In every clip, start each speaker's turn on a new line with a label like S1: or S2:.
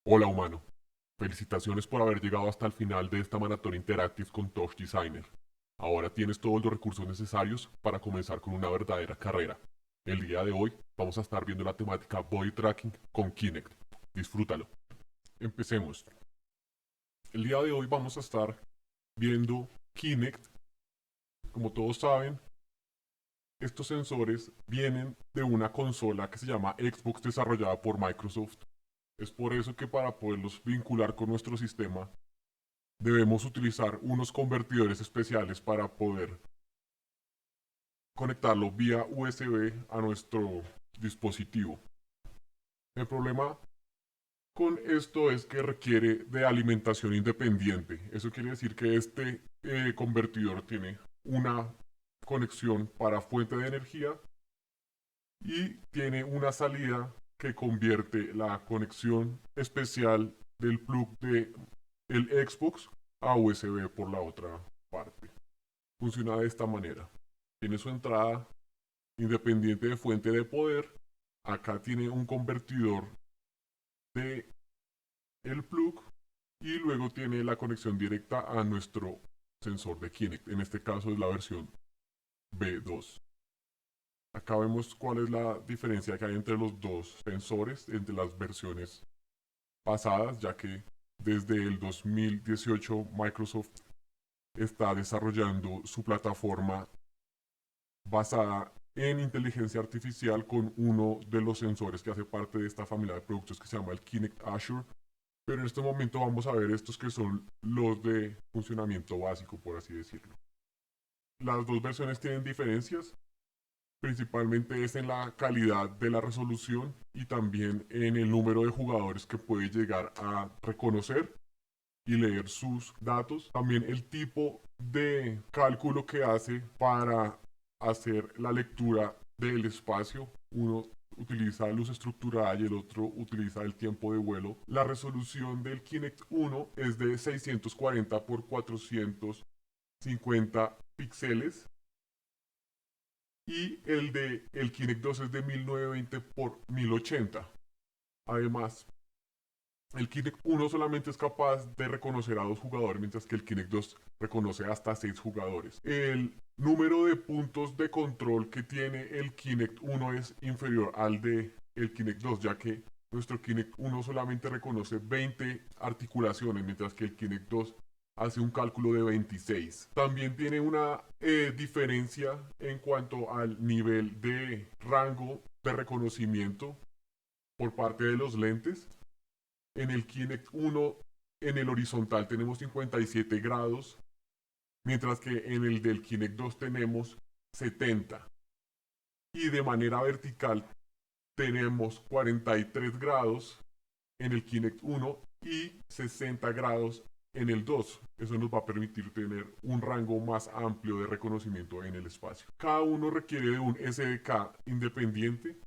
S1: Hola humano, felicitaciones por haber llegado hasta el final de esta maratón interactive con Touch Designer. Ahora tienes todos los recursos necesarios para comenzar con una verdadera carrera. El día de hoy vamos a estar viendo la temática Body Tracking con Kinect. Disfrútalo. Empecemos. El día de hoy vamos a estar viendo Kinect. Como todos saben, estos sensores vienen de una consola que se llama Xbox desarrollada por Microsoft. Es por eso que para poderlos vincular con nuestro sistema debemos utilizar unos convertidores especiales para poder conectarlo vía USB a nuestro dispositivo. El problema con esto es que requiere de alimentación independiente. Eso quiere decir que este convertidor tiene una conexión para fuente de energía y tiene una salida que convierte la conexión especial del plug de el Xbox a USB por la otra parte. Funciona de esta manera. Tiene su entrada independiente de fuente de poder. Acá tiene un convertidor de el plug y luego tiene la conexión directa a nuestro sensor de Kinect. En este caso es la versión B2. Acá vemos cuál es la diferencia que hay entre los dos sensores, entre las versiones pasadas, ya que desde el 2018 Microsoft está desarrollando su plataforma basada en inteligencia artificial con uno de los sensores que hace parte de esta familia de productos que se llama el Kinect Azure. Pero en este momento vamos a ver estos que son los de funcionamiento básico, por así decirlo. Las dos versiones tienen diferencias, principalmente es en la calidad de la resolución y también en el número de jugadores que puede llegar a reconocer y leer sus datos. También el tipo de cálculo que hace para hacer la lectura del espacio. Uno utiliza luz estructurada y el otro utiliza el tiempo de vuelo. La resolución del Kinect 1 es de 640 por 450 píxeles y el de el Kinect 2 es de 1920 por 1080. Además, el Kinect 1 solamente es capaz de reconocer a dos jugadores, mientras que el Kinect 2 reconoce hasta 6 jugadores. El número de puntos de control que tiene el Kinect 1 es inferior al de el Kinect 2, ya que nuestro Kinect 1 solamente reconoce 20 articulaciones, mientras que el Kinect 2 hace un cálculo de 26. También tiene una diferencia en cuanto al nivel de rango de reconocimiento por parte de los lentes. En el Kinect 1, en el horizontal tenemos 57 grados, mientras que en el del Kinect 2 tenemos 70. Y de manera vertical tenemos 43 grados en el Kinect 1 y 60 grados en el 2. Eso nos va a permitir tener un rango más amplio de reconocimiento en el espacio. Cada uno requiere de un SDK independiente.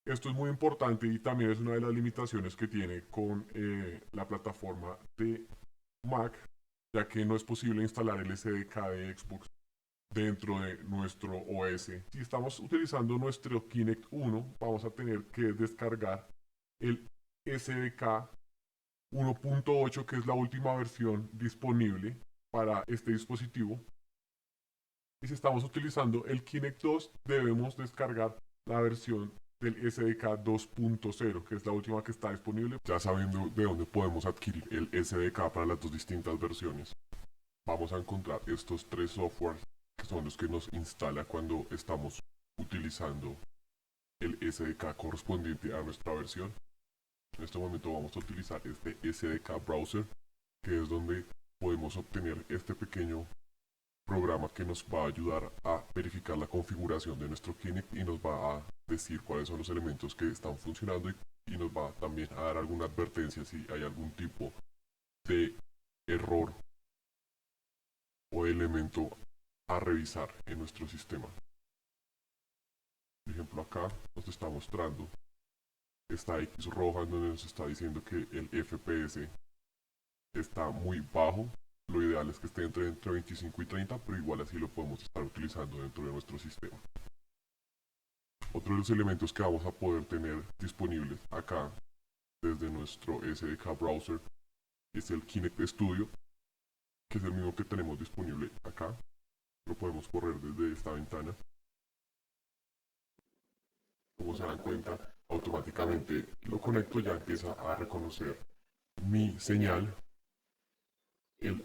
S1: Esto es muy importante y también es una de las limitaciones que tiene con la plataforma de Mac, ya que no es posible instalar el SDK de Xbox dentro de nuestro OS. Si estamos utilizando nuestro Kinect 1, vamos a tener que descargar el SDK 1.8, que es la última versión disponible para este dispositivo. Y si estamos utilizando el Kinect 2, debemos descargar la versión del SDK 2.0, que es la última que está disponible. Ya sabiendo de dónde podemos adquirir el SDK para las dos distintas versiones, vamos a encontrar estos tres softwares que son los que nos instala cuando estamos utilizando el SDK correspondiente a nuestra versión. En este momento vamos a utilizar este SDK Browser, que es donde podemos obtener este pequeño programa que nos va a ayudar a verificar la configuración de nuestro Kinect y nos va a decir cuáles son los elementos que están funcionando y nos va también a dar alguna advertencia si hay algún tipo de error o elemento a revisar en nuestro sistema. Por ejemplo, acá nos está mostrando esta X roja en donde nos está diciendo que el FPS está muy bajo. Lo ideal es que esté entre 25 y 30, pero igual así lo podemos estar utilizando dentro de nuestro sistema. Otro de los elementos que vamos a poder tener disponibles acá desde nuestro SDK browser es el Kinect Studio, que es el mismo que tenemos disponible acá. Lo podemos correr desde esta ventana. Como se dan cuenta, automáticamente lo conecto, ya empieza a reconocer mi señal. El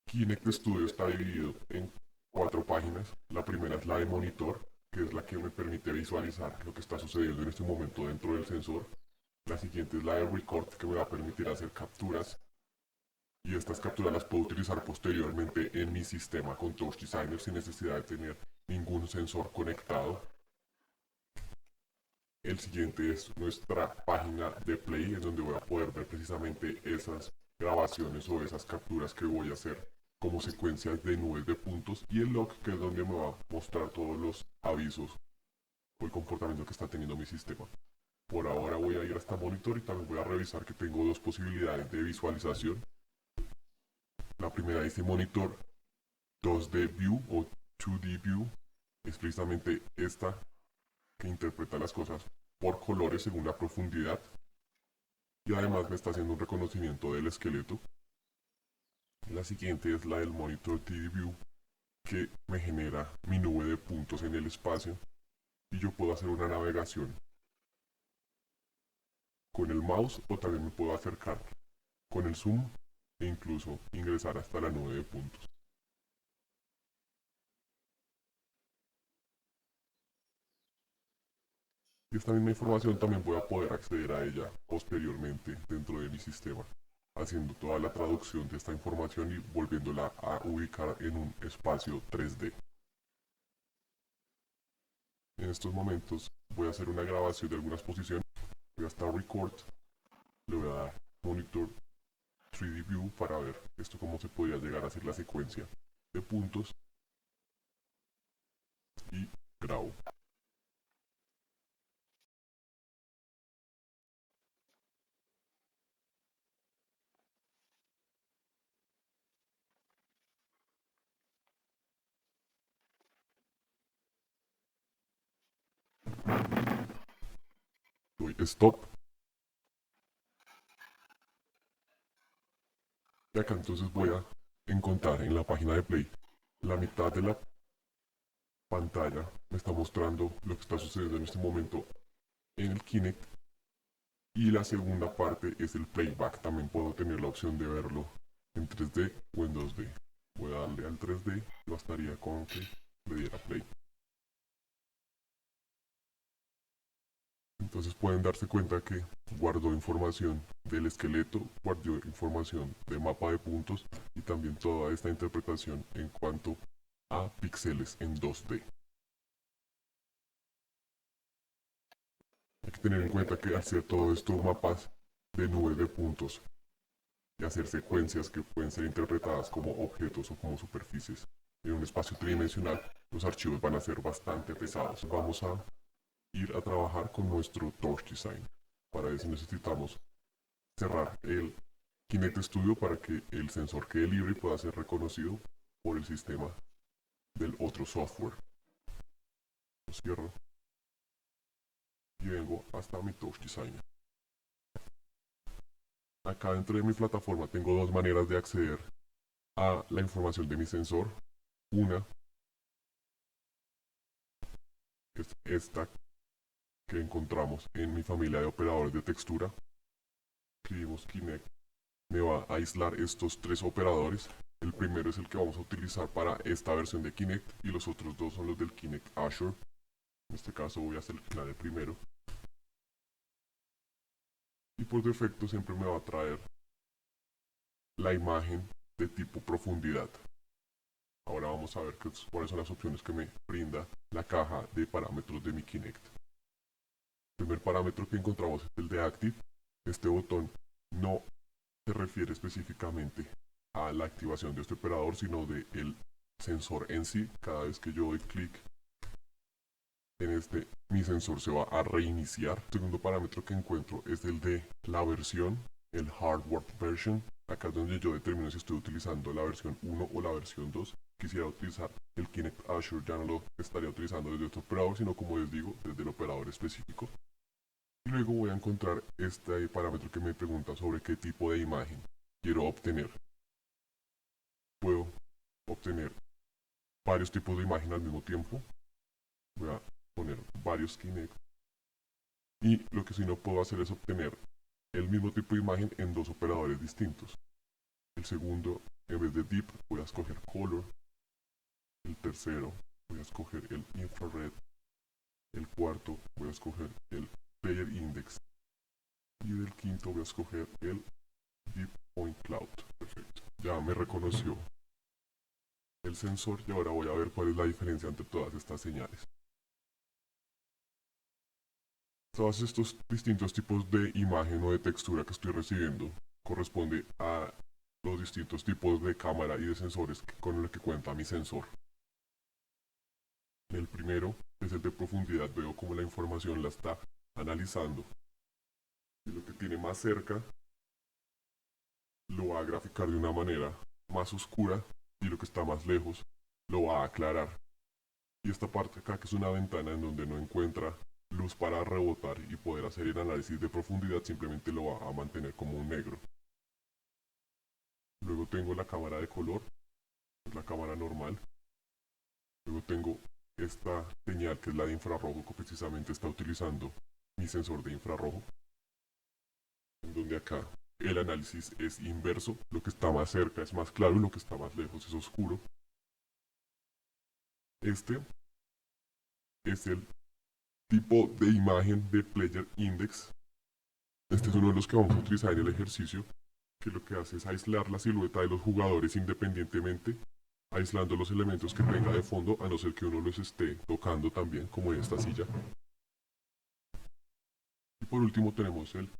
S1: Kinect Studio está dividido en 4 páginas. La primera es la de monitor, que es la que me permite visualizar lo que está sucediendo en este momento dentro del sensor. La siguiente es la de record, que me va a permitir hacer capturas, y estas capturas las puedo utilizar posteriormente en mi sistema con Touch Designer sin necesidad de tener ningún sensor conectado. El siguiente es nuestra página de Play, en donde voy a poder ver precisamente esas grabaciones o esas capturas que voy a hacer como secuencias de nubes de puntos, y el log, que es donde me va a mostrar todos los avisos o el comportamiento que está teniendo mi sistema. Por ahora voy a ir hasta monitor y también voy a revisar que tengo 2 posibilidades de visualización. La primera dice monitor 2D View o 2D View, es precisamente esta que interpreta las cosas por colores según la profundidad, y además me está haciendo un reconocimiento del esqueleto. La siguiente es la del monitor 3D View, que me genera mi nube de puntos en el espacio, y yo puedo hacer una navegación con el mouse, o también me puedo acercar con el zoom e incluso ingresar hasta la nube de puntos. Y esta misma información también voy a poder acceder a ella posteriormente dentro de mi sistema, haciendo toda la traducción de esta información y volviéndola a ubicar en un espacio 3D. En estos momentos voy a hacer una grabación de algunas posiciones. Voy a estar record, le voy a dar monitor 3D view para ver esto, cómo se podría llegar a hacer la secuencia de puntos, y grabo. Doy stop. Y acá entonces voy a encontrar en la página de Play la mitad de la pantalla me está mostrando lo que está sucediendo en este momento en el Kinect, y la segunda parte es el playback. También puedo tener la opción de verlo en 3D o en 2D. Voy a darle al 3D, bastaría con que le diera play. Entonces pueden darse cuenta que guardó información del esqueleto, guardó información del mapa de puntos, y también toda esta interpretación en cuanto a píxeles en 2D. Hay que tener en cuenta que hacer todo esto mapas de nubes de puntos y hacer secuencias que pueden ser interpretadas como objetos o como superficies en un espacio tridimensional, los archivos van a ser bastante pesados. Vamos a ir a trabajar con nuestro Touch Design. Para eso necesitamos cerrar el Kinect Studio para que el sensor quede libre y pueda ser reconocido por el sistema del otro software. Lo cierro y vengo hasta mi Touch Design. Acá dentro de mi plataforma tengo 2 maneras de acceder a la información de mi sensor. Una es esta que encontramos en mi familia de operadores de textura. Escribimos Kinect, me va a aislar estos 3 operadores. El primero es el que vamos a utilizar para esta versión de Kinect, y los otros 2 son los del Kinect Azure. En este caso voy a seleccionar el primero, y por defecto siempre me va a traer la imagen de tipo profundidad. Ahora vamos a ver cuáles son las opciones que me brinda la caja de parámetros de mi Kinect. El primer parámetro que encontramos es el de Active. Este botón no se refiere específicamente a la activación de este operador, sino del sensor en sí. Cada vez que yo doy clic en este, mi sensor se va a reiniciar. El segundo parámetro que encuentro es el de la versión, el hardware version. Acá es donde yo determino si estoy utilizando la versión 1 o la versión 2. Quisiera utilizar el Kinect Azure, ya no lo estaría utilizando desde este operador, sino como les digo, desde el operador específico. Y luego voy a encontrar este parámetro que me pregunta sobre qué tipo de imagen quiero obtener. Puedo obtener varios tipos de imagen al mismo tiempo. Voy a poner varios Kinect. Y lo que sí no puedo hacer es obtener el mismo tipo de imagen en dos operadores distintos. El segundo, en vez de Deep, voy a escoger Color. El tercero, voy a escoger el Infrared. El cuarto, voy a escoger el Player Index. Y del quinto voy a escoger el Deep Point Cloud. Perfecto. Ya me reconoció el sensor y ahora voy a ver cuál es la diferencia entre todas estas señales. Todos estos distintos tipos de imagen o de textura que estoy recibiendo corresponde a los distintos tipos de cámara y de sensores con los que cuenta mi sensor. En el primero, que es el de profundidad, veo cómo la información la está analizando. Y lo que tiene más cerca lo va a graficar de una manera más oscura y lo que está más lejos lo va a aclarar. Y esta parte acá, que es una ventana en donde no encuentra luz para rebotar y poder hacer el análisis de profundidad, simplemente lo va a mantener como un negro. Luego tengo la cámara de color, la cámara normal. Luego tengo esta señal que es la de infrarrojo, que precisamente está utilizando mi sensor de infrarrojo, en donde acá el análisis es inverso, lo que está más cerca es más claro y lo que está más lejos es oscuro. Este es el tipo de imagen de Player Index. Este es uno de los que vamos a utilizar en el ejercicio, que lo que hace es aislar la silueta de los jugadores independientemente, aislando los elementos que tenga de fondo, a no ser que uno los esté tocando también, como en esta silla. Y por último tenemos el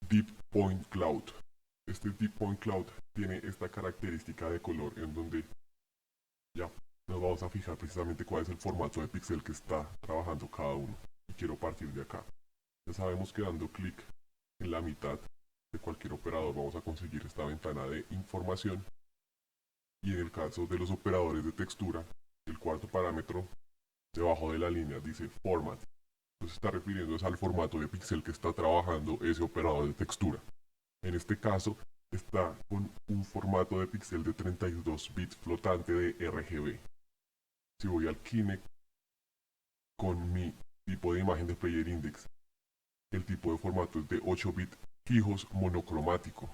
S1: Deep Point Cloud. Este Deep Point Cloud tiene esta característica de color en donde ya nos vamos a fijar precisamente cuál es el formato de píxel que está trabajando cada uno. Y quiero partir de acá. Ya sabemos que dando clic en la mitad de cualquier operador vamos a conseguir esta ventana de información. Y en el caso de los operadores de textura, el cuarto parámetro debajo de la línea dice Format. Entonces está refiriéndose al formato de píxel que está trabajando ese operador de textura. En este caso está con un formato de píxel de 32 bits flotante de RGB. Si voy al Kinect con mi tipo de imagen de Player Index, el tipo de formato es de 8 bits fijos monocromático.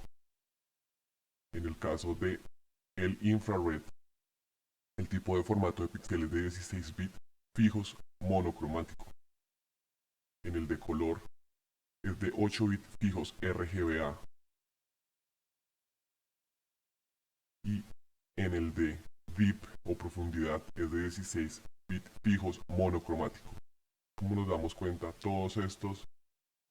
S1: En el caso de el infrared, el tipo de formato de píxel es de 16 bits fijos monocromático. En el de color es de 8 bits fijos RGBA. Y en el de deep o profundidad es de 16 bits fijos monocromático. Como nos damos cuenta, todos estos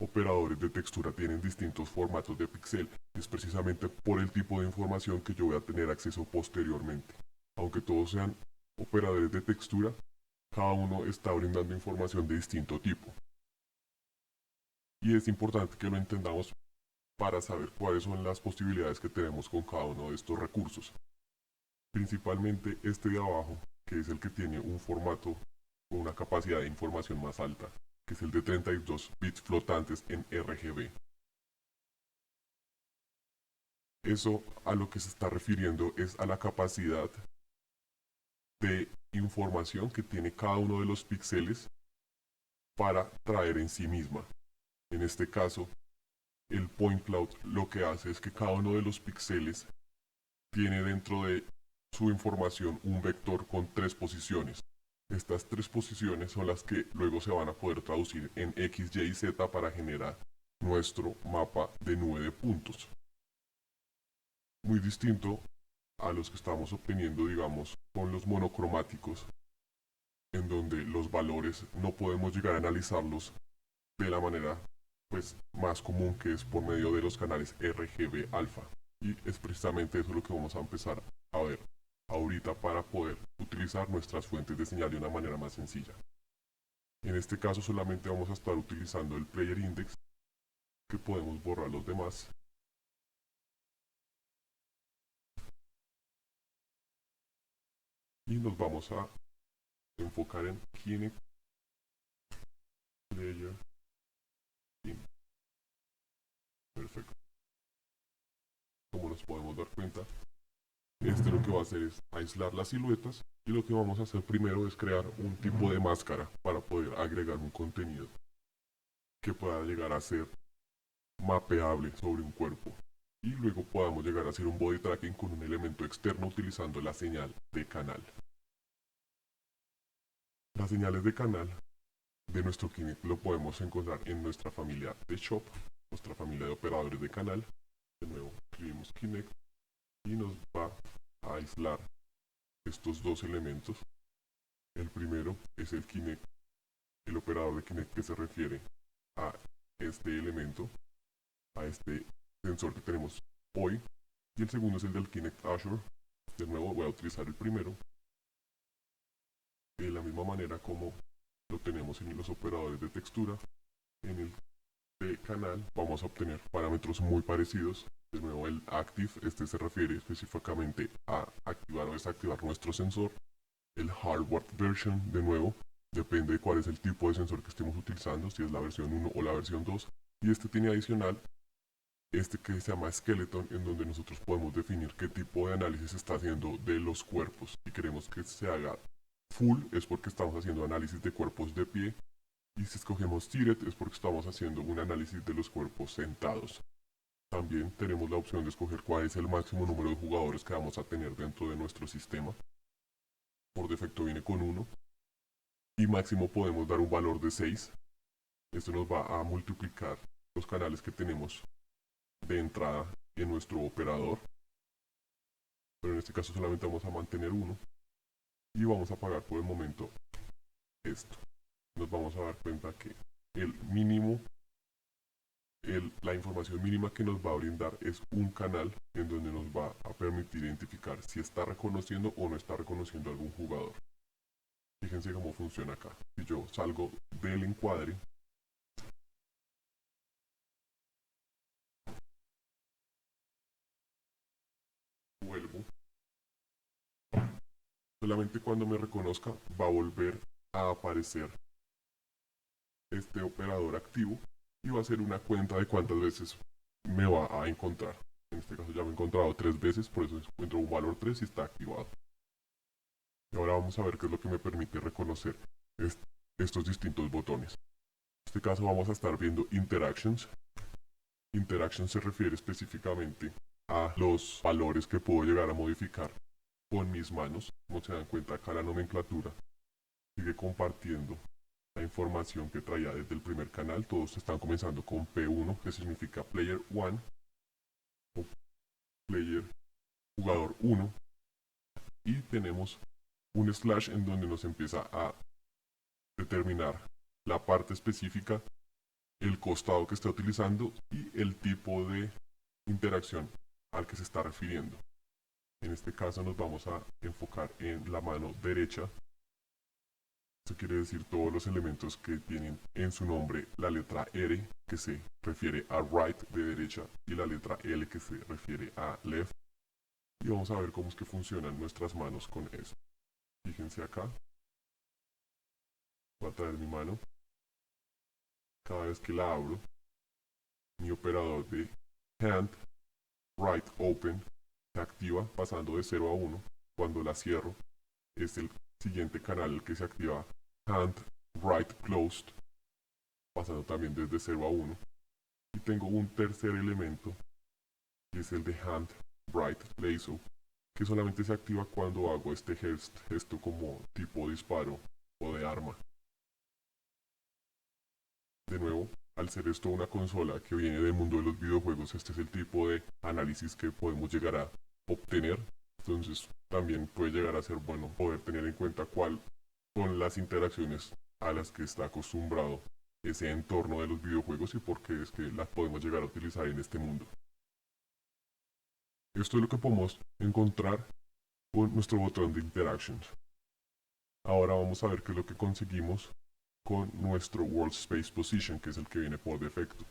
S1: operadores de textura tienen distintos formatos de píxel. Es precisamente por el tipo de información que yo voy a tener acceso posteriormente. Aunque todos sean operadores de textura, cada uno está brindando información de distinto tipo. Y es importante que lo entendamos para saber cuáles son las posibilidades que tenemos con cada uno de estos recursos. Principalmente este de abajo, que es el que tiene un formato con una capacidad de información más alta, que es el de 32 bits flotantes en RGB. Eso a lo que se está refiriendo es a la capacidad de información que tiene cada uno de los píxeles para traer en sí misma. En este caso, el point cloud lo que hace es que cada uno de los píxeles tiene dentro de su información un vector con 3 posiciones. Estas 3 posiciones son las que luego se van a poder traducir en X, Y y Z para generar nuestro mapa de nube de puntos. Muy distinto a los que estamos obteniendo, digamos, con los monocromáticos, en donde los valores no podemos llegar a analizarlos de la manera pues más común, que es por medio de los canales RGB alfa. Y es precisamente eso lo que vamos a empezar a ver ahorita para poder utilizar nuestras fuentes de señal de una manera más sencilla. En este caso solamente vamos a estar utilizando el Player Index, que podemos borrar los demás. Y nos vamos a enfocar en Kinect Player nos podemos dar cuenta, este lo que va a hacer es aislar las siluetas y lo que vamos a hacer primero es crear un tipo de máscara para poder agregar un contenido que pueda llegar a ser mapeable sobre un cuerpo y luego podamos llegar a hacer un body tracking con un elemento externo utilizando la señal de canal. Las señales de canal de nuestro Kinect lo podemos encontrar en nuestra familia de Shop, nuestra familia de operadores de canal. De nuevo, escribimos Kinect y nos va a aislar estos dos elementos. El primero es el Kinect, el operador de Kinect que se refiere a este elemento, a este sensor que tenemos hoy. Y el segundo es el del Kinect Azure. De nuevo voy a utilizar el primero. De la misma manera como lo tenemos en los operadores de textura, en el de canal vamos a obtener parámetros muy parecidos. De nuevo el Active, este se refiere específicamente a activar o desactivar nuestro sensor. El Hardware Version, de nuevo, depende de cuál es el tipo de sensor que estemos utilizando, si es la versión 1 o la versión 2. Y este tiene adicional este que se llama Skeleton, en donde nosotros podemos definir qué tipo de análisis se está haciendo de los cuerpos. Si queremos que se haga full es porque estamos haciendo análisis de cuerpos de pie, y si escogemos Seated es porque estamos haciendo un análisis de los cuerpos sentados. También tenemos la opción de escoger cuál es el máximo número de jugadores que vamos a tener dentro de nuestro sistema. Por defecto viene con 1 y máximo podemos dar un valor de 6. Esto nos va a multiplicar los canales que tenemos de entrada en nuestro operador, pero en este caso solamente vamos a mantener 1 y vamos a apagar por el momento esto. Nos vamos a dar cuenta que el mínimo, la información mínima que nos va a brindar es un canal en donde nos va a permitir identificar si está reconociendo o no está reconociendo a algún jugador. Fíjense cómo funciona acá. Si yo salgo del encuadre, vuelvo, solamente cuando me reconozca va a volver a aparecer este operador activo y va a ser una cuenta de cuántas veces me va a encontrar. En este caso ya me he encontrado 3 veces, por eso encuentro un valor 3 y está activado. Y ahora vamos a ver qué es lo que me permite reconocer estos distintos botones. En este caso vamos a estar viendo Interactions. Interactions se refiere específicamente a los valores que puedo llegar a modificar con mis manos. Como se dan cuenta acá la nomenclatura sigue compartiendo la información que traía desde el primer canal. Todos están comenzando con P1, que significa Player 1 o Player Jugador 1. Y tenemos un slash en donde nos empieza a determinar la parte específica, el costado que está utilizando y el tipo de interacción al que se está refiriendo. En este caso nos vamos a enfocar en la mano derecha. Esto quiere decir todos los elementos que tienen en su nombre la letra R, que se refiere a right, de derecha, y la letra L, que se refiere a left. Y vamos a ver cómo es que funcionan nuestras manos con esto. Fíjense acá. Voy a traer mi mano. Cada vez que la abro, mi operador de hand right open se activa pasando de 0 a 1. Cuando la cierro, es el siguiente canal el que se activa hand right closed, pasando también desde 0 a 1. Y tengo un tercer elemento, que es el de hand right lasso, que solamente se activa cuando hago este gesto como tipo disparo o de arma. De nuevo, al ser esto una consola que viene del mundo de los videojuegos, este es el tipo de análisis que podemos llegar a obtener. Entonces también puede llegar a ser bueno poder tener en cuenta cuál son las interacciones a las que está acostumbrado ese entorno de los videojuegos y por qué es que las podemos llegar a utilizar en este mundo. Esto es lo que podemos encontrar con nuestro botón de Interactions. Ahora vamos a ver qué es lo que conseguimos con nuestro World Space Position, que es el que viene por defecto.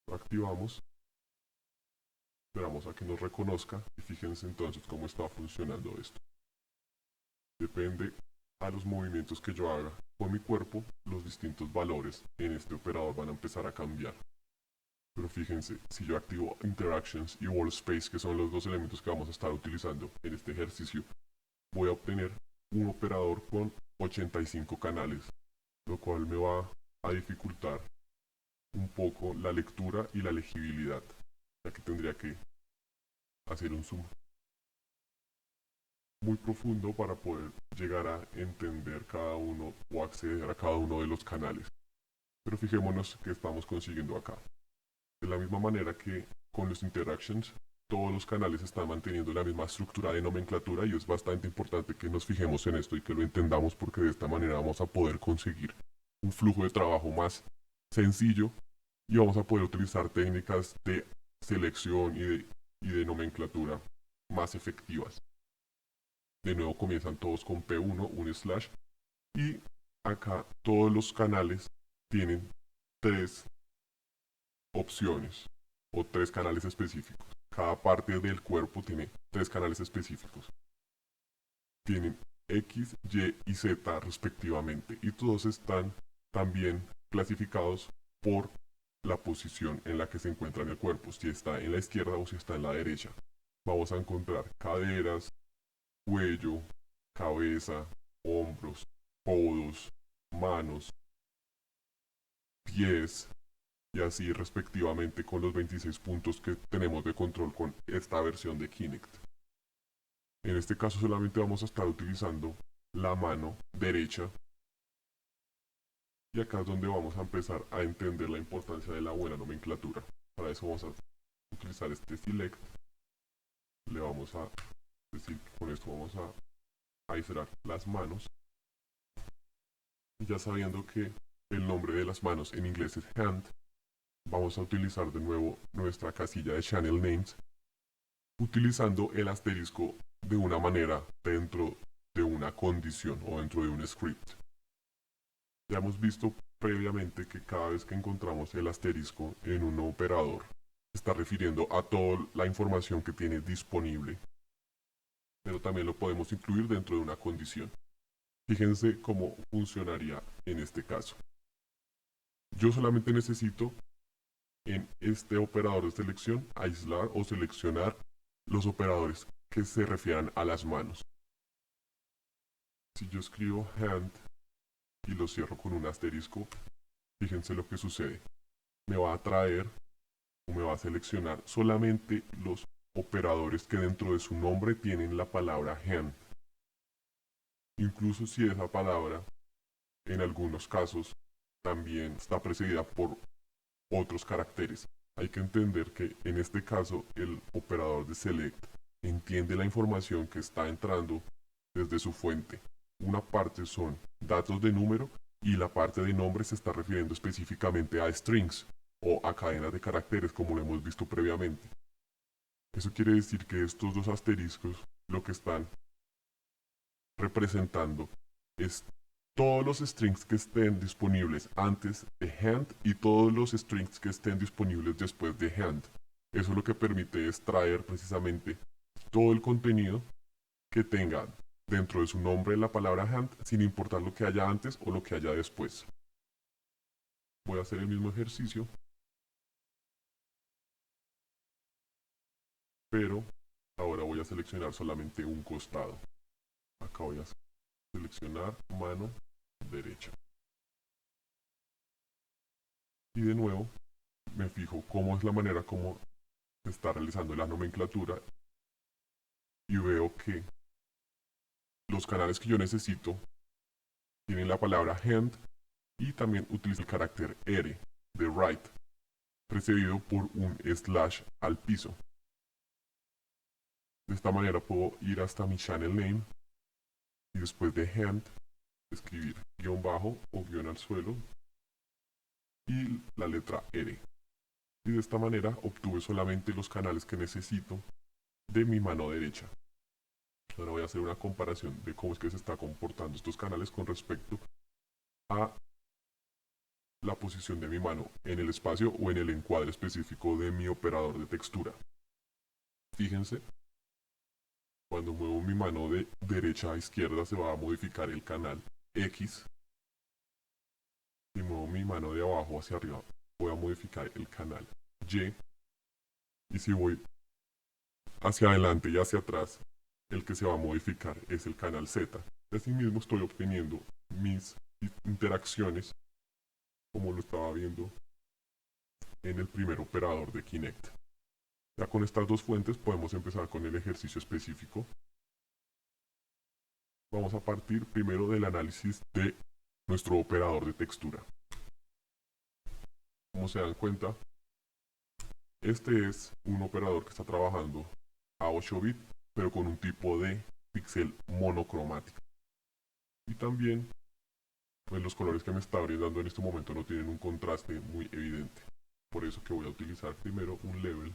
S1: Lo activamos, esperamos a que nos reconozca y fíjense entonces cómo está funcionando esto. Depende a los movimientos que yo haga con mi cuerpo, los distintos valores en este operador van a empezar a cambiar. Pero fíjense, si yo activo Interactions y Workspace, que son los dos elementos que vamos a estar utilizando en este ejercicio, voy a obtener un operador con 85 canales, lo cual me va a dificultar un poco la lectura y la legibilidad, ya que tendría que hacer un zoom muy profundo para poder llegar a entender cada uno o acceder a cada uno de los canales. Pero fijémonos que estamos consiguiendo acá. De la misma manera que con los interactions, todos los canales están manteniendo la misma estructura de nomenclatura y es bastante importante que nos fijemos en esto y que lo entendamos porque de esta manera vamos a poder conseguir un flujo de trabajo más sencillo y vamos a poder utilizar técnicas de selección y de nomenclatura más efectivas. De nuevo comienzan todos con P1, un slash, y acá todos los canales tienen tres opciones o tres canales específicos. Cada parte del cuerpo tiene tres canales específicos. Tienen X, Y y Z respectivamente y todos están también clasificados por la posición en la que se encuentra en el cuerpo, si está en la izquierda o si está en la derecha. Vamos a encontrar caderas, cuello, cabeza, hombros, codos, manos, pies y así respectivamente con los 26 puntos que tenemos de control con esta versión de Kinect. En este caso solamente vamos a estar utilizando la mano derecha y acá es donde vamos a empezar a entender la importancia de la buena nomenclatura. Para eso vamos a utilizar este select, le vamos a decir que con esto vamos a aislar las manos y ya sabiendo que el nombre de las manos en inglés es hand, vamos a utilizar de nuevo nuestra casilla de channel names utilizando el asterisco de una manera dentro de una condición o dentro de un script. Ya hemos visto previamente que cada vez que encontramos el asterisco en un operador se está refiriendo a toda la información que tiene disponible, pero también lo podemos incluir dentro de una condición. Fíjense cómo funcionaría en este caso. Yo solamente necesito en este operador de selección aislar o seleccionar los operadores que se refieran a las manos. Si yo escribo hand y lo cierro con un asterisco, fíjense lo que sucede. Me va a traer o me va a seleccionar solamente los operadores que dentro de su nombre tienen la palabra hand. Incluso si esa palabra en algunos casos también está precedida por otros caracteres. Hay que entender que en este caso el operador de select entiende la información que está entrando desde su fuente. Una parte son datos de número y la parte de nombre se está refiriendo específicamente a strings o a cadenas de caracteres como lo hemos visto previamente. Eso quiere decir que estos dos asteriscos lo que están representando es todos los strings que estén disponibles antes de hand y todos los strings que estén disponibles después de hand. Eso lo que permite es traer precisamente todo el contenido que tenga dentro de su nombre la palabra hand sin importar lo que haya antes o lo que haya después. Voy a hacer el mismo ejercicio, pero ahora voy a seleccionar solamente un costado. Acá voy a seleccionar mano derecha. Y de nuevo me fijo cómo es la manera como se está realizando la nomenclatura y veo que los canales que yo necesito tienen la palabra hand y también utiliza el carácter R de right precedido por un slash al piso. De esta manera puedo ir hasta mi channel name y después de hand escribir guión bajo o guión al suelo y la letra R. Y de esta manera obtuve solamente los canales que necesito de mi mano derecha. Ahora voy a hacer una comparación de cómo es que se está comportando estos canales con respecto a la posición de mi mano en el espacio o en el encuadre específico de mi operador de textura. Fíjense, cuando muevo mi mano de derecha a izquierda se va a modificar el canal X. Si muevo mi mano de abajo hacia arriba voy a modificar el canal Y, y si voy hacia adelante y hacia atrás, el que se va a modificar es el canal Z. Asimismo estoy obteniendo mis interacciones como lo estaba viendo en el primer operador de Kinect. Ya con estas dos fuentes podemos empezar con el ejercicio específico. Vamos a partir primero del análisis de nuestro operador de textura. Como se dan cuenta, este es un operador que está trabajando a 8 bits, pero con un tipo de píxel monocromático. Y también, pues, los colores que me está brindando en este momento no tienen un contraste muy evidente. Por eso que voy a utilizar primero un level.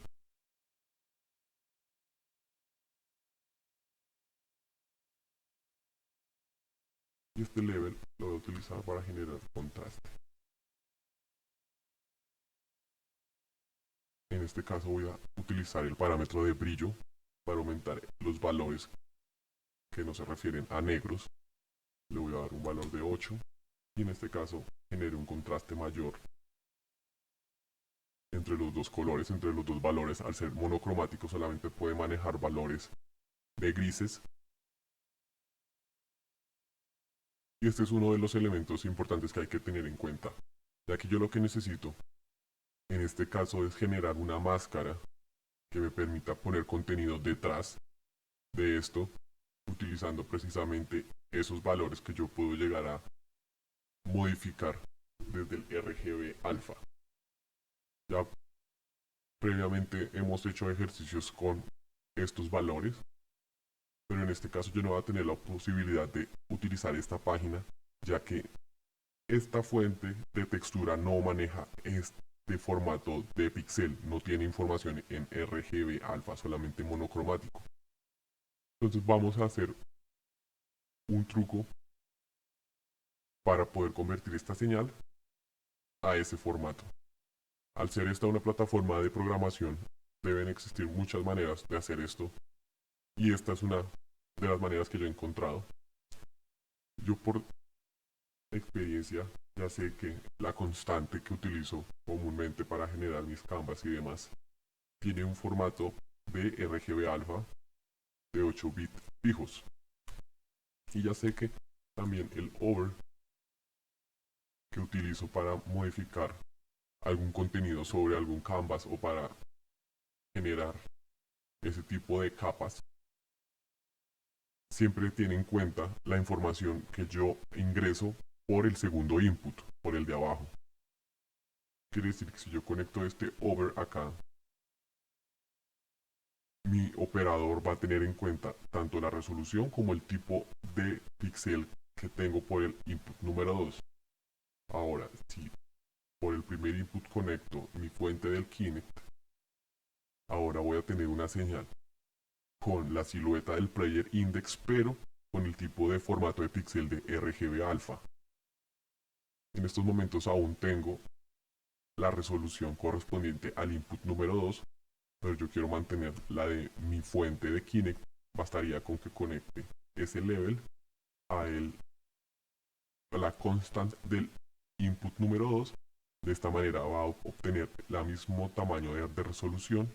S1: Y este level lo voy a utilizar para generar contraste. En este caso voy a utilizar el parámetro de brillo para aumentar los valores que no se refieren a negros. Le voy a dar un valor de 8 y en este caso genere un contraste mayor entre los dos colores, entre los dos valores. Al ser monocromático solamente puede manejar valores de grises. Y este es uno de los elementos importantes que hay que tener en cuenta, ya que yo lo que necesito en este caso es generar una máscara que me permita poner contenido detrás de esto, utilizando precisamente esos valores que yo puedo llegar a modificar desde el RGB alfa. Ya previamente hemos hecho ejercicios con estos valores, pero en este caso yo no voy a tener la posibilidad de utilizar esta página, ya que esta fuente de textura no maneja este formato de píxel, no tiene información en RGB alfa, solamente monocromático. Entonces vamos a hacer un truco para poder convertir esta señal a ese formato. Al ser esta una plataforma de programación, deben existir muchas maneras de hacer esto, y esta es una de las maneras que yo he encontrado. Yo por experiencia ya sé que la constante que utilizo comúnmente para generar mis canvas y demás tiene un formato de RGB alfa de 8 bits fijos. Y ya sé que también el over que utilizo para modificar algún contenido sobre algún canvas o para generar ese tipo de capas siempre tiene en cuenta la información que yo ingreso por el segundo input, por el de abajo. Quiere decir que si yo conecto este over acá, mi operador va a tener en cuenta tanto la resolución como el tipo de píxel que tengo por el input número 2. Ahora, si por el primer input conecto mi fuente del Kinect, ahora voy a tener una señal con la silueta del player index, pero con el tipo de formato de píxel de RGB alfa. En estos momentos aún tengo la resolución correspondiente al input número 2, pero yo quiero mantener la de mi fuente de Kinect. Bastaría con que conecte ese level a la constant del input número 2. De esta manera va a obtener el mismo tamaño de resolución,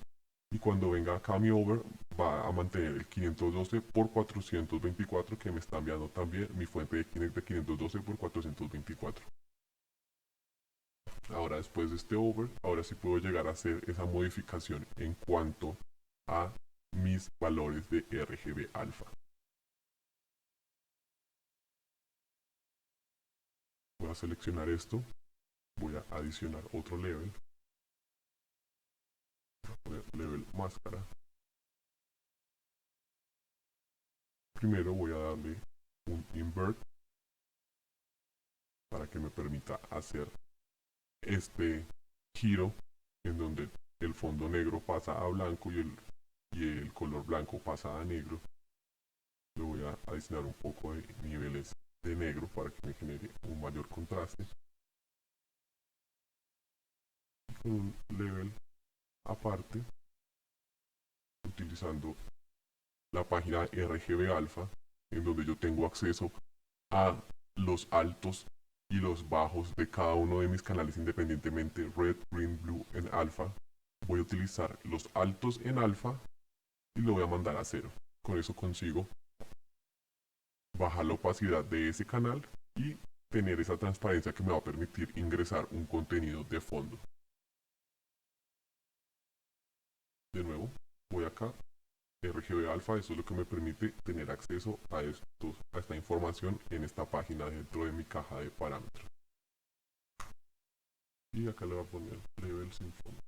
S1: y cuando venga acá mi over va a mantener el 512 por 424 que me está enviando también mi fuente de Kinect de 512 por 424. Ahora, después de este over, ahora sí puedo llegar a hacer esa modificación en cuanto a mis valores de RGB alfa. Voy a seleccionar esto, voy a adicionar otro level, level máscara. Primero voy a darle un invert para que me permita hacer este giro en donde el fondo negro pasa a blanco y el color blanco pasa a negro. Le voy a adicionar un poco de niveles de negro para que me genere un mayor contraste. Y con un level aparte, utilizando la página RGB alfa, en donde yo tengo acceso a los altos y los bajos de cada uno de mis canales independientemente, red, green, blue en alfa. voy a utilizar los altos en alfa y lo voy a mandar a 0. Con eso consigo bajar la opacidad de ese canal y tener esa transparencia que me va a permitir ingresar un contenido de fondo. De nuevo, voy acá, RGB alfa, eso es lo que me permite tener acceso a esta información en esta página dentro de mi caja de parámetros. Y acá le voy a poner level sin fondo.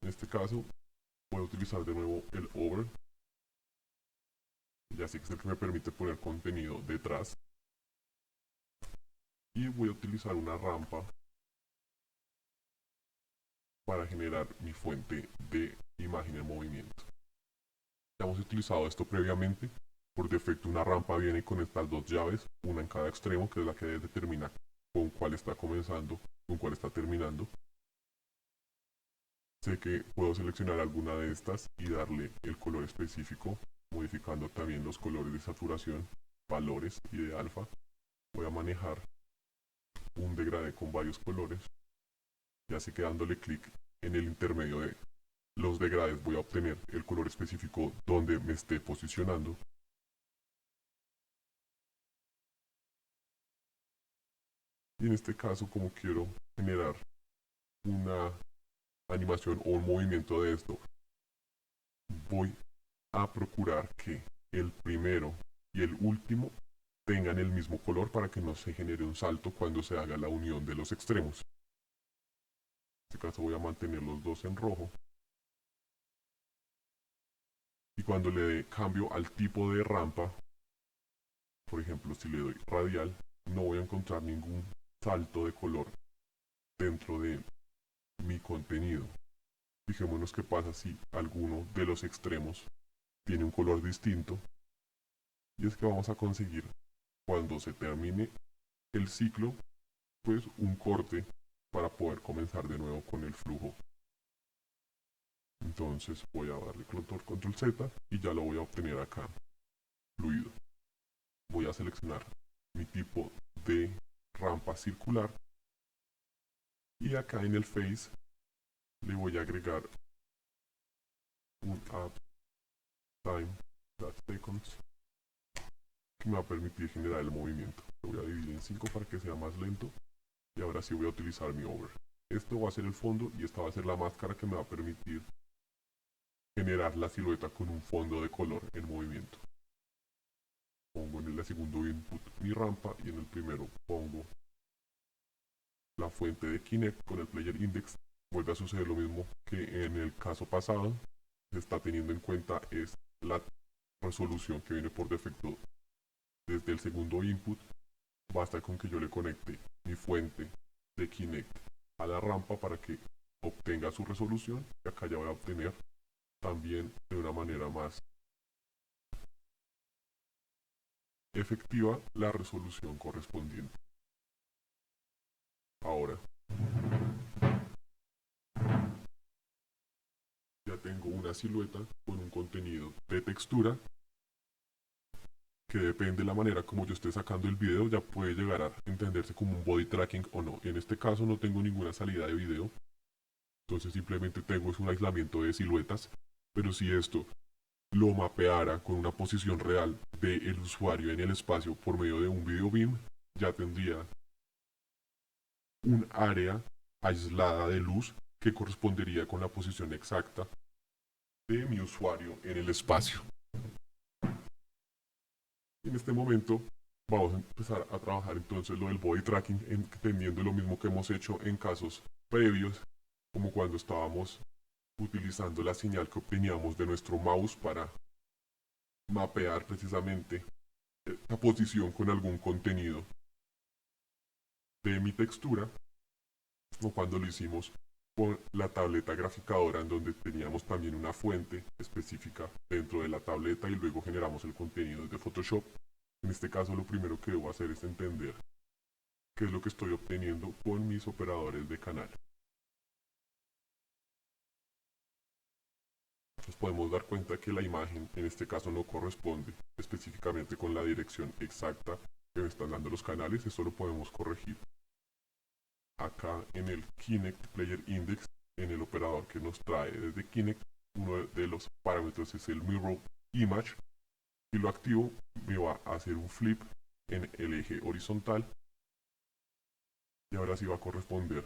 S1: En este caso, voy a utilizar de nuevo el over. Ya sé que es el que me permite poner contenido detrás. Y voy a utilizar una rampa para generar mi fuente de imagen en movimiento. Ya hemos utilizado esto previamente. Por defecto una rampa viene con estas dos llaves, una en cada extremo, que es la que determina con cuál está comenzando, con cuál está terminando. Sé que puedo seleccionar alguna de estas y darle el color específico, modificando también los colores de saturación, valores y de alfa. Voy a manejar un degradé con varios colores. Ya sé que dándole clic en el intermedio de los degradés voy a obtener el color específico donde me esté posicionando. Y en este caso, como quiero generar una animación o un movimiento de esto, voy a procurar que el primero y el último tengan el mismo color para que no se genere un salto cuando se haga la unión de los extremos. En este caso voy a mantener los dos en rojo. Y cuando le dé cambio al tipo de rampa, por ejemplo si le doy radial, no voy a encontrar ningún salto de color dentro de mi contenido. Fijémonos qué pasa si alguno de los extremos tiene un color distinto. Y es que vamos a conseguir, cuando se termine el ciclo, pues un corte para poder comenzar de nuevo con el flujo. Entonces voy a darle control Z y ya lo voy a obtener acá, fluido. Voy a seleccionar mi tipo de rampa circular y acá en el face le voy a agregar un add time seconds que me va a permitir generar el movimiento. Lo voy a dividir en 5 para que sea más lento y ahora sí voy a utilizar mi over. Esto va a ser el fondo y esta va a ser la máscara que me va a permitir generar la silueta con un fondo de color en movimiento. Pongo en el segundo input mi rampa y en el primero pongo la fuente de Kinect con el player index. Vuelve a suceder lo mismo que en el caso pasado. Se está teniendo en cuenta es la resolución que viene por defecto desde el segundo input. Basta con que yo le conecte mi fuente de Kinect a la rampa para que obtenga su resolución. Y acá ya voy a obtener también de una manera más efectiva la resolución correspondiente. Ahora ya tengo una silueta con un contenido de textura que depende de la manera como yo esté sacando el video, ya puede llegar a entenderse como un body tracking o no. En este caso no tengo ninguna salida de video, entonces simplemente tengo un aislamiento de siluetas, pero si esto lo mapeara con una posición real del usuario en el espacio por medio de un video beam, ya tendría un área aislada de luz que correspondería con la posición exacta de mi usuario en el espacio. En este momento vamos a empezar a trabajar entonces lo del body tracking, entendiendo lo mismo que hemos hecho en casos previos, como cuando estábamos utilizando la señal que obteníamos de nuestro mouse para mapear precisamente la posición con algún contenido de mi textura, o cuando lo hicimos con la tableta graficadora, en donde teníamos también una fuente específica dentro de la tableta y luego generamos el contenido desde Photoshop. En este caso lo primero que debo hacer es entender qué es lo que estoy obteniendo con mis operadores de canal. Nos podemos dar cuenta que la imagen en este caso no corresponde específicamente con la dirección exacta que me están dando los canales. Esto lo podemos corregir acá en el Kinect Player Index, en el operador que nos trae desde Kinect, uno de los parámetros es el Mirror Image. Si lo activo, me va a hacer un flip en el eje horizontal y ahora sí va a corresponder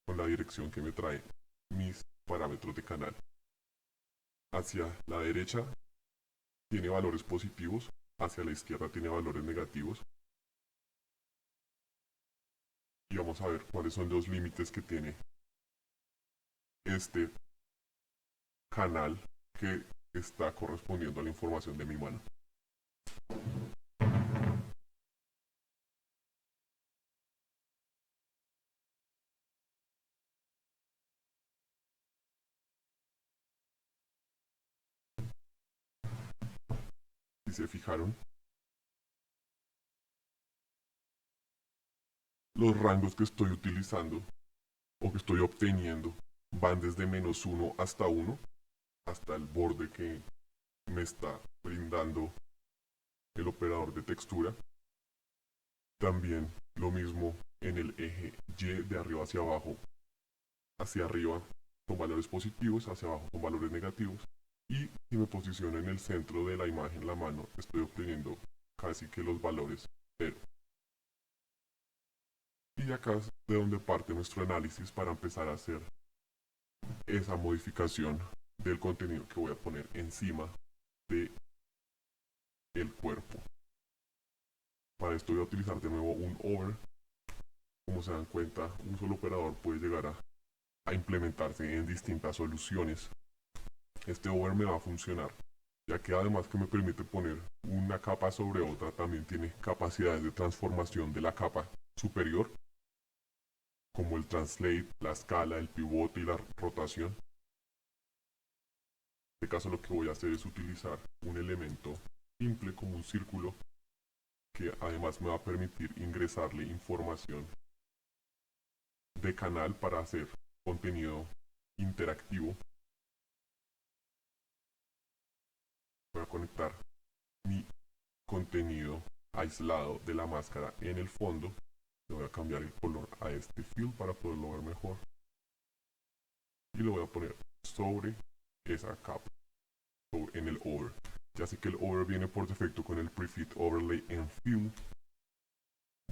S1: con la dirección que me trae mis parámetros de canal. Hacia la derecha tiene valores positivos, hacia la izquierda tiene valores negativos. Y vamos a ver cuáles son los límites que tiene este canal que está correspondiendo a la información de mi mano. Si se fijaron, los rangos que estoy utilizando o que estoy obteniendo van desde -1 hasta 1, hasta el borde que me está brindando el operador de textura. También lo mismo en el eje Y de arriba hacia arriba con valores positivos, hacia abajo con valores negativos. Y si me posiciono en el centro de la imagen, la mano, estoy obteniendo casi que los valores 0. Y acá es de donde parte nuestro análisis para empezar a hacer esa modificación del contenido que voy a poner encima de el cuerpo. Para esto voy a utilizar de nuevo un over. Como se dan cuenta, un solo operador puede llegar a implementarse en distintas soluciones. Este over me va a funcionar, ya que además que me permite poner una capa sobre otra, también tiene capacidades de transformación de la capa superior, como el translate, la escala, el pivote y la rotación. En este caso lo que voy a hacer es utilizar un elemento simple como un círculo, que además me va a permitir ingresarle información de canal para hacer contenido interactivo. Voy a conectar mi contenido aislado de la máscara en el fondo. Le voy a cambiar el color a este fill para poderlo ver mejor. Y lo voy a poner sobre esa capa, en el over. Ya sé que el over viene por defecto con el prefit overlay en fill.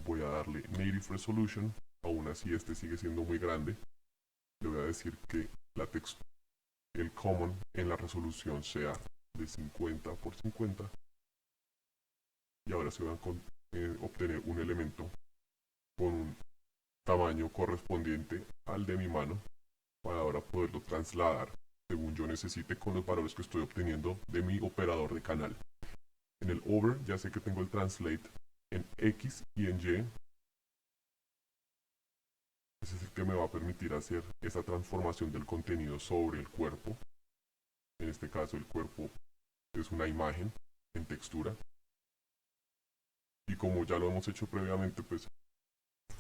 S1: Voy a darle native resolution. Aún así este sigue siendo muy grande. Le voy a decir que el common en la resolución sea de 50 por 50. Y ahora se va a obtener un elemento con un tamaño correspondiente al de mi mano, para ahora poderlo trasladar según yo necesite con los valores que estoy obteniendo de mi operador de canal. En el over ya sé que tengo el translate en X y en Y. Ese es el que me va a permitir hacer esa transformación del contenido sobre el cuerpo. En este caso el cuerpo es una imagen en textura. Y como ya lo hemos hecho previamente, pues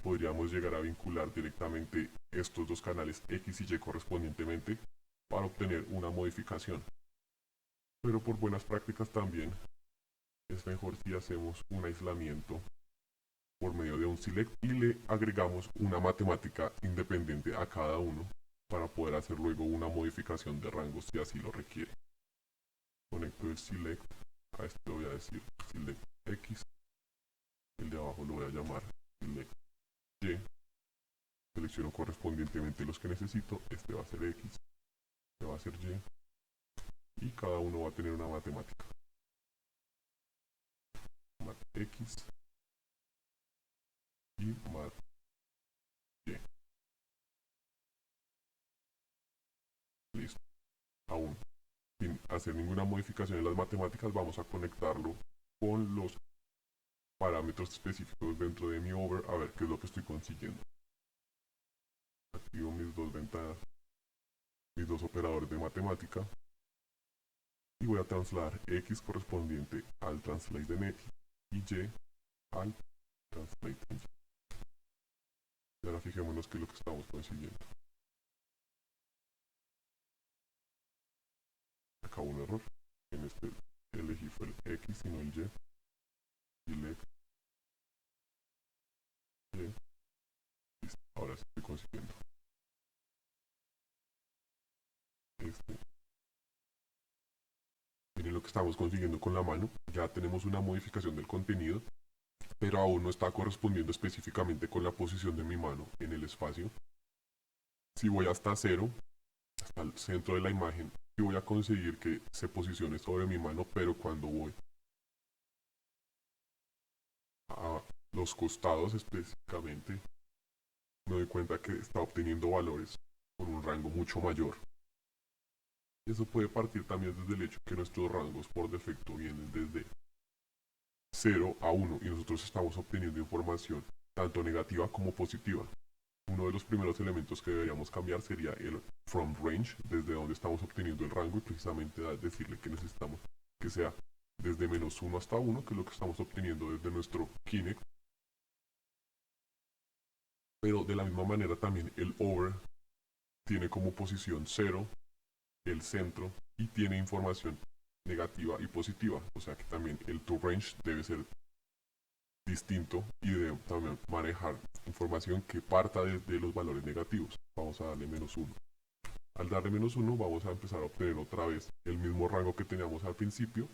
S1: podríamos llegar a vincular directamente estos dos canales X y Y correspondientemente para obtener una modificación. Pero por buenas prácticas también es mejor si hacemos un aislamiento por medio de un select y le agregamos una matemática independiente a cada uno para poder hacer luego una modificación de rangos si así lo requiere. Conecto el select, a este le voy a decir select X, el de abajo lo voy a llamar select Y, selecciono correspondientemente los que necesito, este va a ser X, este va a ser Y cada uno va a tener una matemática. Mat X y mat Y. Listo. Aún sin hacer ninguna modificación en las matemáticas, vamos a conectarlo con los parámetros específicos dentro de mi over a ver qué es lo que estoy consiguiendo. Activo mis dos ventanas, mis dos operadores de matemática y voy a trasladar X correspondiente al translate de net y Y al translate en Y. Y ahora fijémonos qué es lo que estamos consiguiendo. Acá hubo un error. En este elegí fue el X y no el Y. Select Y. Listo. Ahora sí estoy lo que estamos consiguiendo con la mano. Ya tenemos una modificación del contenido, pero aún no está correspondiendo específicamente con la posición de mi mano en el espacio. Si voy hasta cero, hasta el centro de la imagen, sí voy a conseguir que se posicione sobre mi mano, pero cuando voy a los costados específicamente, me doy cuenta que está obteniendo valores con un rango mucho mayor. Eso puede partir también desde el hecho que nuestros rangos por defecto vienen desde 0 a 1 y nosotros estamos obteniendo información tanto negativa como positiva. Uno de los primeros elementos que deberíamos cambiar sería el from range, desde donde estamos obteniendo el rango, y precisamente decirle que necesitamos que sea desde -1 hasta 1, que es lo que estamos obteniendo desde nuestro Kinect. Pero de la misma manera también el over tiene como posición 0 el centro y tiene información negativa y positiva, o sea que también el to range debe ser distinto y debe también manejar información que parta desde los valores negativos. Vamos a darle -1. Al darle -1 vamos a empezar a obtener otra vez el mismo rango que teníamos al principio,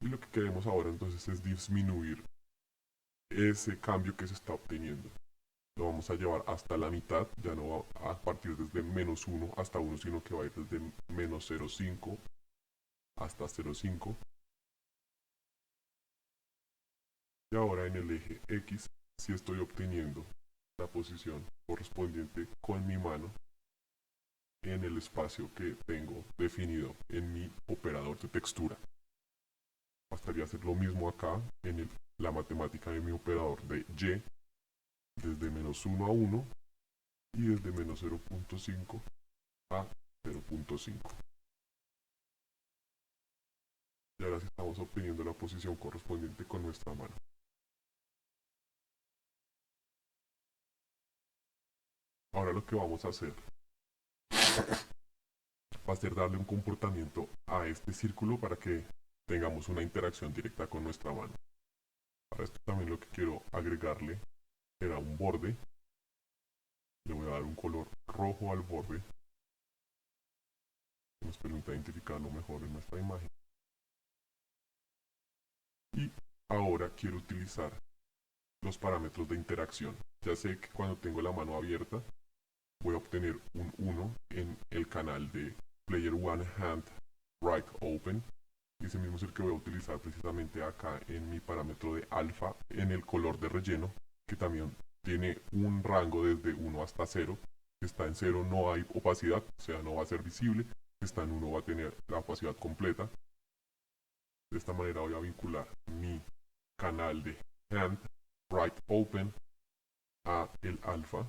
S1: y lo que queremos ahora entonces es disminuir ese cambio que se está obteniendo. Lo vamos a llevar hasta la mitad, ya no va a partir desde -1 hasta 1, sino que va a ir desde -0,5 hasta 0,5. Y ahora en el eje X sí estoy obteniendo la posición correspondiente con mi mano en el espacio que tengo definido en mi operador de textura. Bastaría hacer lo mismo acá en la matemática de mi operador de Y, desde -1 a 1 y desde -0,5 a 0,5. Y ahora sí estamos obteniendo la posición correspondiente con nuestra mano. Ahora lo que vamos a hacer va a ser darle un comportamiento a este círculo para que tengamos una interacción directa con nuestra mano. Para esto también lo que quiero agregarle será un borde. Le voy a dar un color rojo al borde que nos permita identificarlo mejor en nuestra imagen. Y ahora quiero utilizar los parámetros de interacción. Ya sé que cuando tengo la mano abierta voy a obtener un 1 en el canal de Player One Hand Right Open. Y ese mismo es el que voy a utilizar precisamente acá en mi parámetro de alfa en el color de relleno, que también tiene un rango desde 1 hasta 0. Si está en 0 no hay opacidad, o sea, no va a ser visible. Si está en 1 va a tener la opacidad completa. De esta manera voy a vincular mi canal de Hand Right Open a el alfa.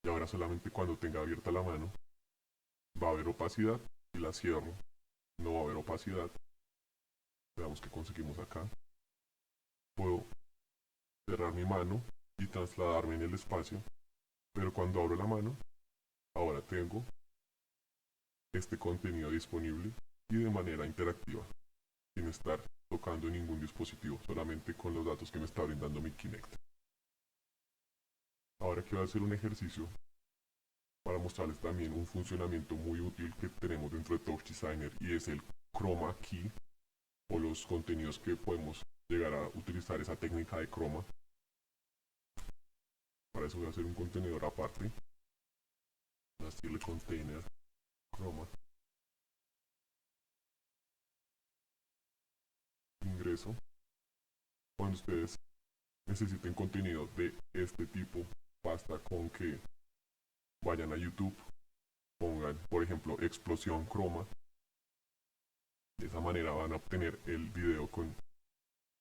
S1: Y ahora solamente cuando tenga abierta la mano va a haber opacidad. Si la cierro no va a haber opacidad. Veamos que conseguimos acá. Puedo cerrar mi mano y trasladarme en el espacio, pero cuando abro la mano, ahora tengo este contenido disponible y de manera interactiva, sin estar tocando ningún dispositivo, solamente con los datos que me está brindando mi Kinect. Ahora quiero hacer un ejercicio para mostrarles también un funcionamiento muy útil que tenemos dentro de Touch Designer, y es el Chroma Key, o los contenidos que podemos llegar a utilizar esa técnica de croma. Para eso voy a hacer un contenedor aparte, voy a decirle container chroma, ingreso. Cuando ustedes necesiten contenido de este tipo, basta con que vayan a YouTube, pongan por ejemplo explosión croma. De esa manera van a obtener el video con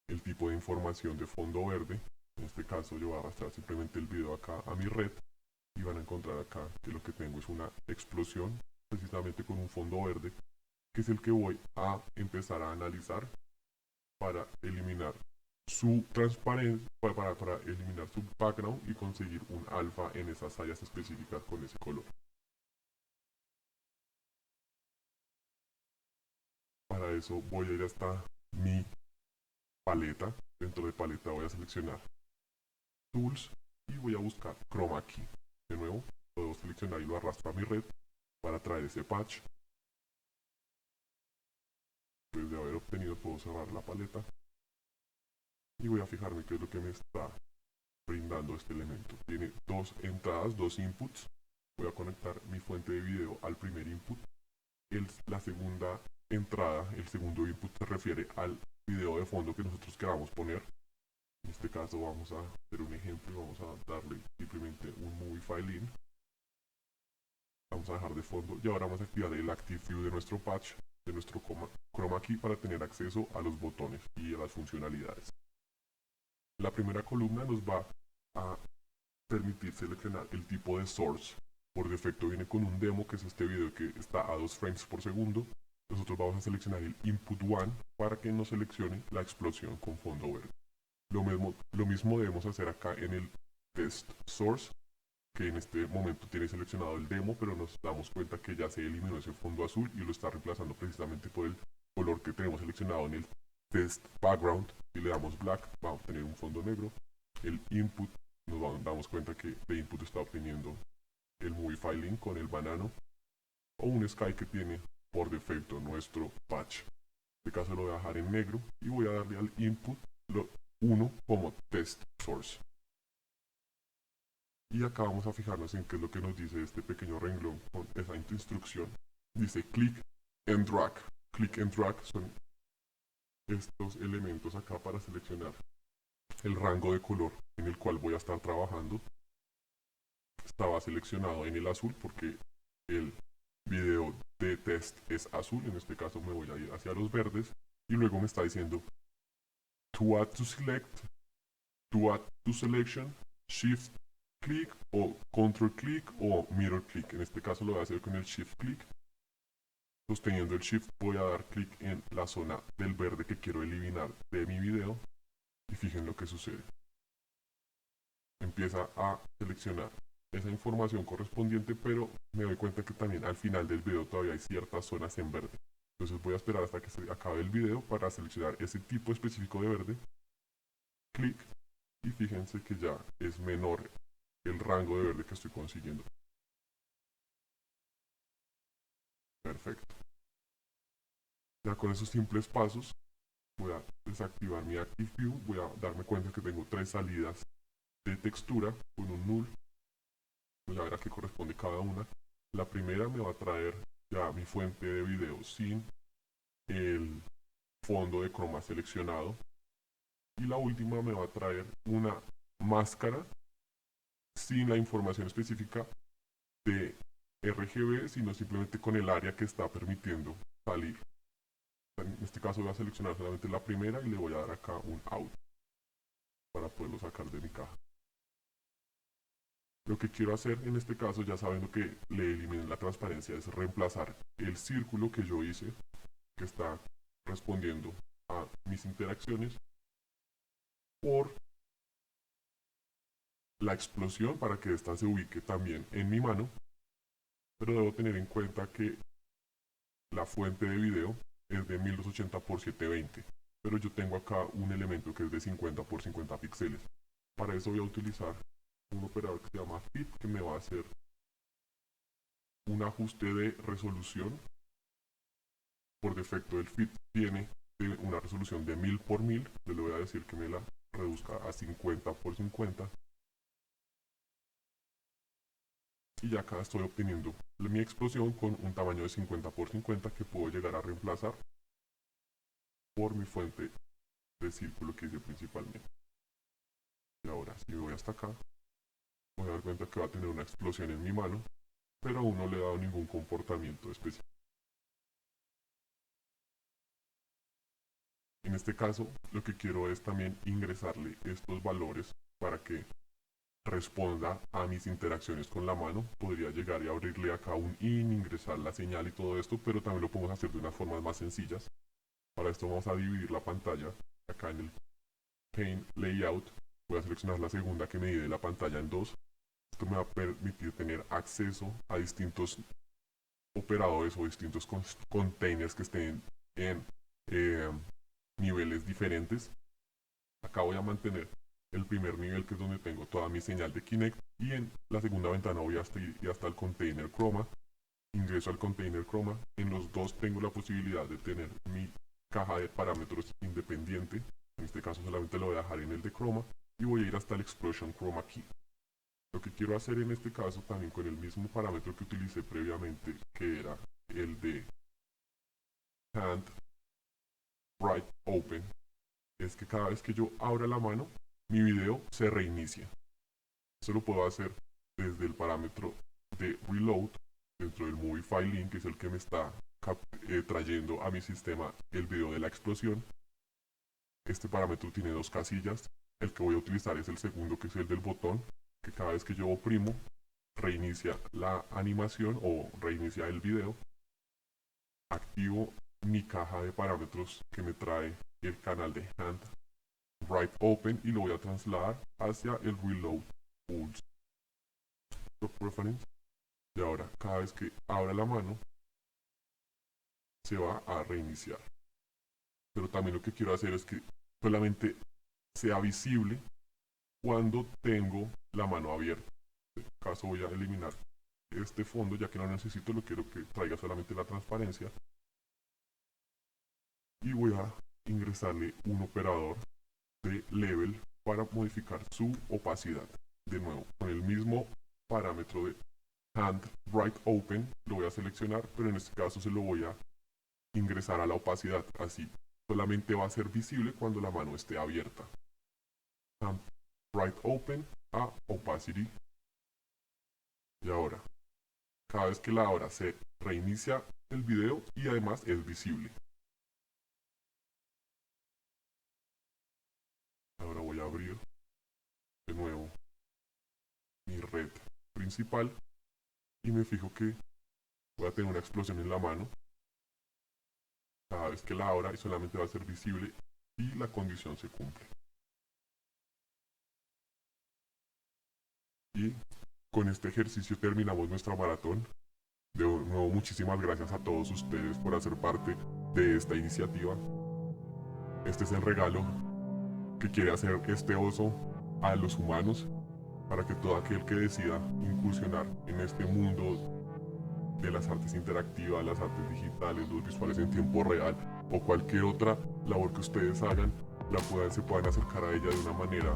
S1: el tipo de información de fondo verde. En este caso yo voy a arrastrar simplemente el video acá a mi red y van a encontrar acá que lo que tengo es una explosión precisamente con un fondo verde, que es el que voy a empezar a analizar para eliminar su transparencia, para eliminar su background y conseguir un alfa en esas áreas específicas con ese color. Para eso voy a ir hasta mi paleta. Dentro de paleta voy a seleccionar Tools y voy a buscar Chroma Key. De nuevo, puedo seleccionar y lo arrastro a mi red para traer ese patch. Después de haber obtenido puedo cerrar la paleta y voy a fijarme qué es lo que me está brindando este elemento. Tiene dos entradas, dos inputs. Voy a conectar mi fuente de video al primer input. La segunda entrada, el segundo input se refiere al video de fondo que nosotros queramos poner. En este caso vamos a hacer un ejemplo y vamos a darle simplemente un movie file in. Vamos a dejar de fondo y ahora vamos a activar el Active View de nuestro patch, de nuestro chroma key para tener acceso a los botones y a las funcionalidades. La primera columna nos va a permitir seleccionar el tipo de source. Por defecto viene con un demo, que es este video que está a 2 frames por segundo. Nosotros vamos a seleccionar el input 1 para que nos seleccione la explosión con fondo verde. Lo mismo debemos hacer acá en el test source, que en este momento tiene seleccionado el demo, pero nos damos cuenta que ya se eliminó ese fondo azul y lo está reemplazando precisamente por el color que tenemos seleccionado en el test background. Si le damos black, vamos a obtener un fondo negro. El input, nos damos cuenta que de input está obteniendo el movie filing con el banano o un sky que tiene por defecto nuestro patch. En este caso lo voy a dejar en negro y voy a darle al input 1 como test source. Y acá vamos a fijarnos en qué es lo que nos dice este pequeño renglón con esa instrucción. Dice click and drag. Click and drag son estos elementos acá para seleccionar el rango de color en el cual voy a estar trabajando. Estaba seleccionado en el azul porque el video de test es azul. En este caso me voy a ir hacia los verdes y luego me está diciendo to add to select, to add to selection, shift click o control click o mirror click. En este caso lo voy a hacer con el shift click. Sosteniendo el shift voy a dar clic en la zona del verde que quiero eliminar de mi video y fijen lo que sucede. Empieza a seleccionar esa información correspondiente, pero me doy cuenta que también al final del video todavía hay ciertas zonas en verde. Entonces voy a esperar hasta que se acabe el video para seleccionar ese tipo específico de verde. Clic y fíjense que ya es menor el rango de verde que estoy consiguiendo. Perfecto. Ya con esos simples pasos voy a desactivar mi Active View. Voy a darme cuenta que tengo 3 salidas de textura con un null. Voy a ver a qué corresponde cada una. La primera me va a traer ya mi fuente de video sin el fondo de croma seleccionado. Y la última me va a traer una máscara sin la información específica de RGB, sino simplemente con el área que está permitiendo salir. En este caso voy a seleccionar solamente la primera y le voy a dar acá un out para poderlo sacar de mi caja. Lo que quiero hacer en este caso, ya sabiendo que le eliminen la transparencia, es reemplazar el círculo que yo hice, que está respondiendo a mis interacciones, por la explosión para que ésta se ubique también en mi mano. Pero debo tener en cuenta que la fuente de video es de 1280 x 720, pero yo tengo acá un elemento que es de 50 x 50 píxeles. Para eso voy a utilizar un operador que se llama fit, que me va a hacer un ajuste de resolución. Por defecto el fit tiene una resolución de 1000 x 1000, le voy a decir que me la reduzca a 50 x 50. Y ya acá estoy obteniendo mi explosión con un tamaño de 50 x 50 que puedo llegar a reemplazar por mi fuente de círculo que hice principalmente. Y ahora si voy hasta acá, voy a dar cuenta que va a tener una explosión en mi mano, pero aún no le he dado ningún comportamiento especial. En este caso, lo que quiero es también ingresarle estos valores para que responda a mis interacciones con la mano. Podría llegar y abrirle acá un in, ingresar la señal y todo esto, pero también lo podemos hacer de unas formas más sencillas. Para esto vamos a dividir la pantalla acá en el Paint Layout. Voy a seleccionar la segunda que me divide la pantalla en dos. Esto me va a permitir tener acceso a distintos operadores o distintos containers que estén en niveles diferentes. Acá voy a mantener el primer nivel, que es donde tengo toda mi señal de Kinect, y en la segunda ventana voy hasta ir hasta el container Chroma ingreso al container Chroma. En los dos tengo la posibilidad de tener mi caja de parámetros independiente. En este caso solamente lo voy a dejar en el de Chroma y voy a ir hasta el Explosion Chroma Key. Lo que quiero hacer en este caso también con el mismo parámetro que utilicé previamente, que era el de Hand Write Open, es que cada vez que yo abra la mano, mi video se reinicia. Eso lo puedo hacer desde el parámetro de Reload dentro del Movie File Link, que es el que me está trayendo a mi sistema el video de la explosión. Este parámetro tiene dos casillas. El que voy a utilizar es el segundo, que es el del botón, que cada vez que yo oprimo reinicia la animación o reinicia el video. Activo mi caja de parámetros que me trae el canal de Hand Write Open y lo voy a trasladar hacia el Reload Pulse Reference. Y ahora cada vez que abra la mano se va a reiniciar. Pero también lo que quiero hacer es que solamente sea visible cuando tengo la mano abierta. En este caso voy a eliminar este fondo ya que no necesito, lo quiero que traiga solamente la transparencia. Y voy a ingresarle un operador de level para modificar su opacidad. De nuevo, con el mismo parámetro de Hand Write Open lo voy a seleccionar, pero en este caso se lo voy a ingresar a la opacidad. Así solamente va a ser visible cuando la mano esté abierta. Hand Write Open a Opacity. Y ahora, cada vez que la hora se reinicia el video y además es visible. Ahora voy a abrir de nuevo mi red principal y me fijo que voy a tener una explosión en la mano cada vez que la abra y solamente va a ser visible y la condición se cumple. Y con este ejercicio terminamos nuestra maratón. De nuevo, muchísimas gracias a todos ustedes por hacer parte de esta iniciativa. Este es el regalo que quiere hacer este oso a los humanos para que todo aquel que decida incursionar en este mundo de las artes interactivas, las artes digitales, los visuales en tiempo real o cualquier otra labor que ustedes hagan, se puedan acercar a ella de una manera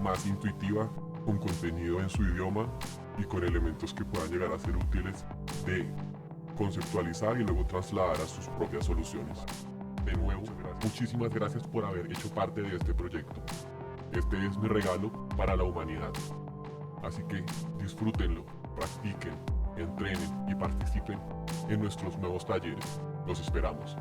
S1: más intuitiva, con contenido en su idioma y con elementos que puedan llegar a ser útiles de conceptualizar y luego trasladar a sus propias soluciones. De nuevo, muchísimas gracias por haber hecho parte de este proyecto. Este es mi regalo para la humanidad. Así que disfrútenlo, practiquen, entrenen y participen en nuestros nuevos talleres. Los esperamos.